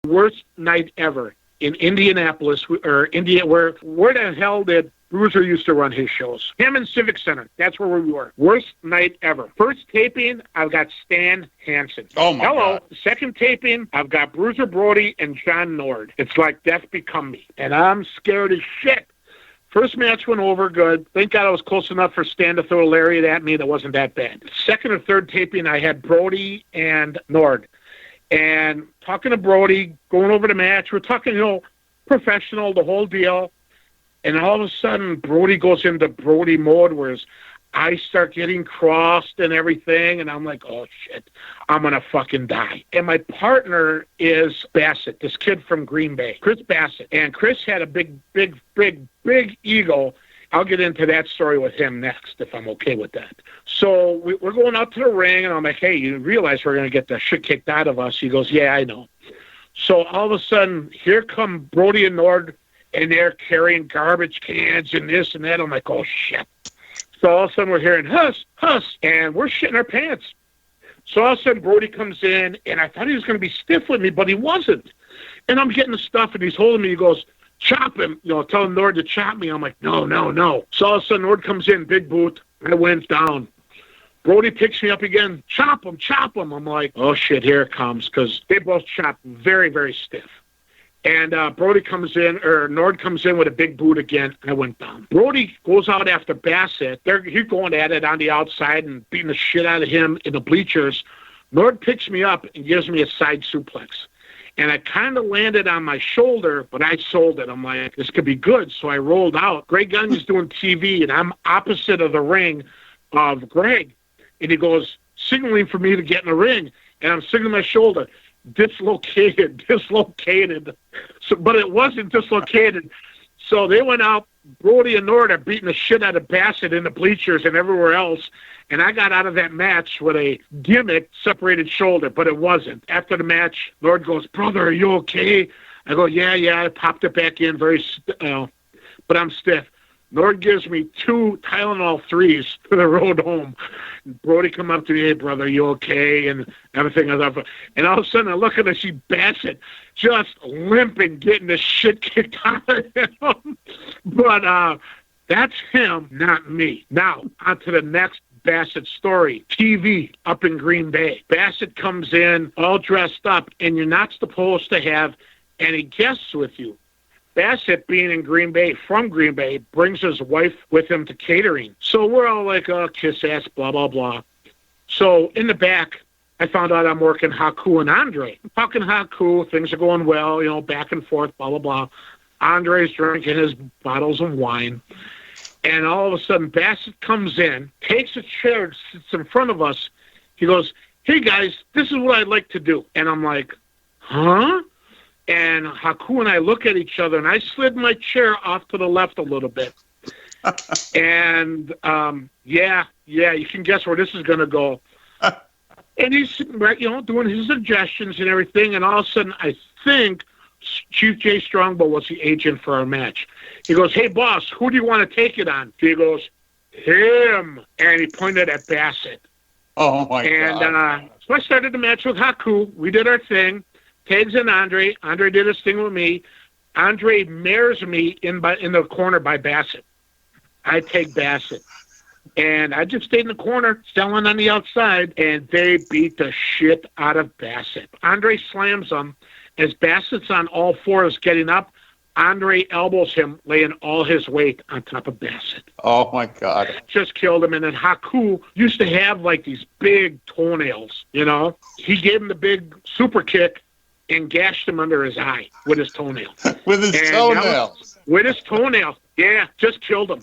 Worst night ever in Indianapolis, or India, where the hell did Bruiser used to run his shows? Hammond Civic Center. That's where we were. Worst night ever. First taping, I've got Stan Hansen. Oh, my God. Second taping, I've got Bruiser Brody and John Nord. It's like death become me. And I'm scared as shit. First match went over good. Thank God I was close enough for Stan to throw a lariat at me. That wasn't that bad. Second or third taping, I had Brody and Nord. And talking to Brody, going over the match. We're talking, professional, the whole deal. And all of a sudden, Brody goes into Brody mode, whereas I start getting crossed and everything, and I'm like, oh, shit, I'm going to fucking die. And my partner is Bassett, this kid from Green Bay, Chris Bassett. And Chris had a big ego. I'll get into that story with him next, if I'm okay with that. So we're going out to the ring, and I'm like, hey, you realize we're going to get the shit kicked out of us? He goes, yeah, I know. So all of a sudden, here come Brody and Nord, and they're carrying garbage cans and this and that. I'm like, oh, shit. So all of a sudden we're hearing, huss, and we're shitting our pants. So all of a sudden Brody comes in, and I thought he was going to be stiff with me, but he wasn't. And I'm getting the stuff, and he's holding me. He goes, chop him, telling Nord to chop me. I'm like, no. So all of a sudden Nord comes in, big boot. I went down. Brody picks me up again, chop him. I'm like, oh, shit, here it comes, because they both chopped very, very stiff. And Nord comes in with a big boot again. I went down. Brody goes out after Bassett. He's going at it on the outside and beating the shit out of him in the bleachers. Nord picks me up and gives me a side suplex. And I kind of landed on my shoulder, but I sold it. I'm like, this could be good. So I rolled out. Greg Gunny's doing TV, and I'm opposite of the ring of Greg. And he goes, signaling for me to get in the ring. And I'm signaling my shoulder. Dislocated. So, but it wasn't dislocated. So they went out. Brody and Nord are beating the shit out of Bassett in the bleachers and everywhere else. And I got out of that match with a gimmick separated shoulder, but it wasn't. After the match, Nord goes, brother, are you okay? I go, yeah. I popped it back in but I'm stiff. Nord gives me 2 Tylenol 3s for the road home. Brody come up to me, hey, brother, you okay? And everything. And all of a sudden, I look at her, see Bassett just limping, getting the shit kicked out of him. But that's him, not me. Now, on to the next Bassett story. TV up in Green Bay. Bassett comes in all dressed up, and you're not supposed to have any guests with you. Bassett, being in Green Bay, from Green Bay, brings his wife with him to catering. So we're all like, oh, kiss ass, blah, blah, blah. So in the back, I found out I'm working Haku and Andre. I'm talking Haku, things are going well, back and forth, blah, blah, blah. Andre's drinking his bottles of wine. And all of a sudden, Bassett comes in, takes a chair, sits in front of us. He goes, hey, guys, this is what I'd like to do. And I'm like, huh? And Haku and I look at each other, and I slid my chair off to the left a little bit. And, yeah, you can guess where this is going to go. And he's sitting back, doing his suggestions and everything, and all of a sudden, I think Chief Jay Strongbow was the agent for our match. He goes, hey, boss, who do you want to take it on? He goes, him. And he pointed at Bassett. Oh, my God. And so I started the match with Haku. We did our thing. Tags in Andre. Andre did his thing with me. Andre mares me in the corner by Bassett. I take Bassett. And I just stayed in the corner, selling on the outside, and they beat the shit out of Bassett. Andre slams him. As Bassett's on all fours getting up, Andre elbows him, laying all his weight on top of Bassett. Oh, my God. Just killed him. And then Haku used to have, like, these big toenails, He gave him the big super kick and gashed him under his eye with his toenail. With his toenail? With his toenail. Yeah, just killed him.